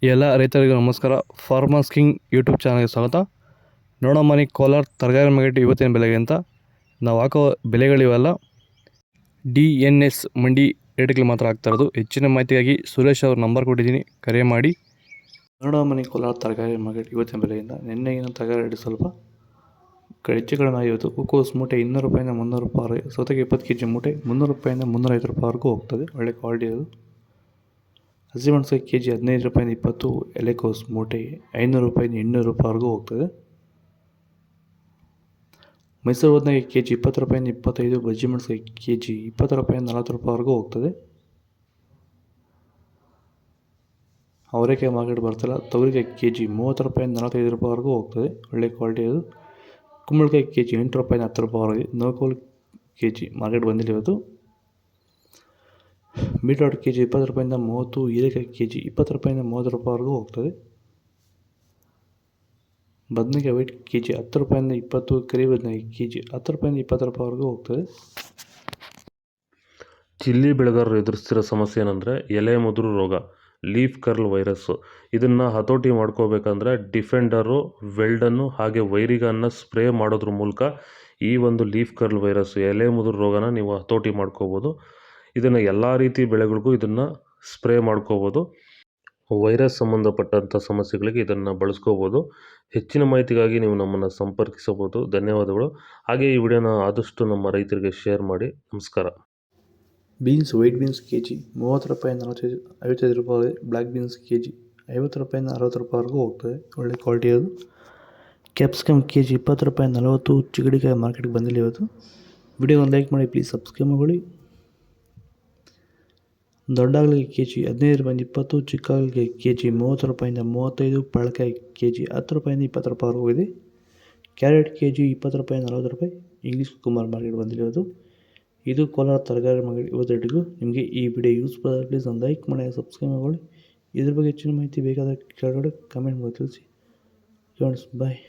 ಎಲ್ಲ ರೈತರಿಗೂ ನಮಸ್ಕಾರ. ಫಾರ್ಮರ್ಸ್ ಕಿಂಗ್ ಯೂಟ್ಯೂಬ್ ಚಾನಲ್ಗೆ ಸ್ವಾಗತ. ನೋಡಮ್ಮನಿ ಕೋಲಾರ ತರಕಾರಿ ಮಾರ್ಕೆಟ್ ಇವತ್ತಿನ ಬೆಲೆಗೆ ಅಂತ ನಾವು ಹಾಕೋ ಬೆಲೆಗಳಿವೆಲ್ಲ DNS ಮಂಡಿ ರೇಟ್ಗಳು ಮಾತ್ರ ಆಗ್ತಾ ಇರೋದು. ಹೆಚ್ಚಿನ ಮಾಹಿತಿಗಾಗಿ ಸುರೇಶ್ ಅವ್ರ ನಂಬರ್ ಕೊಟ್ಟಿದ್ದೀನಿ, ಕರೆ ಮಾಡಿ. ನೋಡಮ್ಮನಿ ಕೋಲಾರ ತರಕಾರಿ ಮಾರ್ಕೆಟ್ ಇವತ್ತಿನ ಬೆಲೆಯಿಂದ ನಿನ್ನೆಗಿನ ತರಕಾರಿ ರೇಟ್ ಸ್ವಲ್ಪ ಹೆಚ್ಚು ಕಡಿಮೆ ಆಗಿತ್ತು. ಹೂಕೋಸು ಮೂಟೆ 200 ರೂಪಾಯಿಂದ 300 ರೂಪಾಯಿ, ಸೌತೆಗೆ 20 kg ಮೂಟೆ 300 ರೂಪಾಯಿಂದ 350 ರೂಪಾಯಿವರೆಗೂ ಹೋಗ್ತದೆ. ಒಳ್ಳೆ ಕ್ವಾಲಿಟಿ ಅದು. ಹಸಿಮೆಣಸಿಗೆ kg 15 ರೂಪಾಯಿಂದ 20, ಎಲೆಕೋಸು ಮೂಟೆ 500 ರೂಪಾಯಿಂದ 800 ರೂಪಾಯಿವರೆಗೂ ಹೋಗ್ತದೆ. ಮೈಸೂರು ಬದನೆಗೆ kg 20 ರೂಪಾಯಿಂದ 25, ಬಜ್ಜಿ ಮೆಣಸಿಗೆ kg 20 ರೂಪಾಯಿಂದ 40 ರೂಪಾಯಿವರೆಗೂ ಹೋಗ್ತದೆ. ಅವರೆಕಾಯಿ ಮಾರ್ಕೆಟ್ ಬರ್ತಿಲ್ಲ. ತೊಗರಿಕಾಯಿ kg 30 ರೂಪಾಯಿಂದ 45 ರೂಪಾಯಿವರೆಗೂ ಹೋಗ್ತದೆ. ಒಳ್ಳೆ ಕ್ವಾಲಿಟಿ ಅದು. ಕುಂಬಳಕಾಯಿ kg 8 ರೂಪಾಯಿಂದ 10 ರೂಪಾಯಿವರೆಗೆ. ನವಕೋಲ್ kg ಮಾರ್ಕೆಟ್ ಬಂದಿಲ್ಲ ಇವತ್ತು. ಬೀಟ್ರೋಟ್ kg 20 ರೂಪಾಯಿಂದ 30, ಹೀರೆಕಾಯಿ kg 20 ರೂಪಾಯಿಂದ 30 ರೂಪಾಯಿವರೆಗೂ ಹೋಗ್ತದೆ. ಬದನೆಕಾಯಿ ವೈಟ್ kg 10 ರೂಪಾಯಿಂದ 20, ಕರಿ ಬದನೆಕಾಯಿ kg 10 ರೂಪಾಯಿಂದ 20 ರೂಪಾಯಿವರೆಗೂ ಹೋಗ್ತದೆ. ಚಿಲ್ಲಿ ಬೆಳೆಗಾರರು ಎದುರಿಸ್ತಿರೋ ಸಮಸ್ಯೆ ಏನಂದರೆ ಎಲೆ ಮುದುರು ರೋಗ, ಲೀಫ್ ಕರ್ಲ್ ವೈರಸ್ಸು. ಇದನ್ನು ಹತೋಟಿ ಮಾಡ್ಕೋಬೇಕಂದ್ರೆ ಡಿಫೆಂಡರು, ವೆಲ್ಡನ್ನು ಹಾಗೆ ವೈರಿಗನ್ನ ಸ್ಪ್ರೇ ಮಾಡೋದ್ರ ಮೂಲಕ ಈ ಒಂದು ಲೀಫ್ ಕರ್ಲ್ ವೈರಸ್ಸು, ಎಲೆ ಮುದುರು ರೋಗನ ನೀವು ಹತೋಟಿ ಮಾಡ್ಕೋಬೋದು. ಇದನ್ನು ಎಲ್ಲ ರೀತಿ ಬೆಳೆಗಳಿಗೂ ಇದನ್ನು ಸ್ಪ್ರೇ ಮಾಡ್ಕೋಬೋದು. ವೈರಸ್ ಸಂಬಂಧಪಟ್ಟಂಥ ಸಮಸ್ಯೆಗಳಿಗೆ ಇದನ್ನು ಬಳಸ್ಕೋಬೋದು. ಹೆಚ್ಚಿನ ಮಾಹಿತಿಗಾಗಿ ನೀವು ನಮ್ಮನ್ನು ಸಂಪರ್ಕಿಸಬಹುದು. ಧನ್ಯವಾದಗಳು. ಹಾಗೆ ಈ ವಿಡಿಯೋನ ಆದಷ್ಟು ನಮ್ಮ ರೈತರಿಗೆ ಶೇರ್ ಮಾಡಿ. ನಮಸ್ಕಾರ. ಬೀನ್ಸ್ ವೈಟ್ ಬೀನ್ಸ್ kg 30 ರೂಪಾಯಿಂದ 55 ರೂಪಾಯಿ. ಬ್ಲ್ಯಾಕ್ ಬೀನ್ಸ್ kg 50 ರೂಪಾಯಿಂದ 60 ರೂಪಾಯಿವರೆಗೂ ಹೋಗ್ತದೆ. ಒಳ್ಳೆ ಕ್ವಾಲಿಟಿ ಅದು. ಕ್ಯಾಪ್ಸಿಕಮ್ kg 20 ರೂಪಾಯಿಂದ 40. ಚಿಗಡಿಕಾಯಿ ಮಾರ್ಕೆಟ್ಗೆ ಬಂದಿಲ್ಲ ಇವತ್ತು. ವಿಡಿಯೋ ಒಂದು ಲೈಕ್ ಮಾಡಿ, ಪ್ಲೀಸ್ ಸಬ್ಸ್ಕ್ರೈಬ್ ಮಾಡಿ. ದೊಡ್ಡಾಗಲಿಗೆ kg 15 ರೂಪಾಯಿಂದ 20, ಚಿಕ್ಕಾಗಲಿಗೆ kg 30 ರೂಪಾಯಿಂದ 35, ಪಳಕಾಯಿ kg 10 ರೂಪಾಯಿಂದ 20 ರೂಪಾಯಿವರೆಗೂ ಇದೆ. ಕ್ಯಾರೆಟ್ kg 20 ರೂಪಾಯಿಂದ 40 ರೂಪಾಯಿ. ಇಂಗ್ಲೀಷ್ ಕುಮಾರ್ ಮಾರ್ಕೆಟ್ ಬಂದಿರೋದು. ಇದು ಕೋಲಾರ ತರಕಾರಿ ಮಾರ್ಕೆಟ್ ಇವತ್ತಿಗೂ. ನಿಮಗೆ ಈ ವಿಡಿಯೋ ಯೂಸ್ಫುಲ್ ಆದರೆ ಪ್ಲೀಸ್ ಒಂದು ಲೈಕ್ ಮಾಡಿ, ಸಬ್ಸ್ಕ್ರೈಬ್ ಮಾಡಿ. ಇದ್ರ ಬಗ್ಗೆ ಹೆಚ್ಚಿನ ಮಾಹಿತಿ ಬೇಕಾದರೆ ಕೆಳಗಡೆ ಕಮೆಂಟ್ ಮಾಡಿ ತಿಳಿಸಿ. ಬಾಯ್.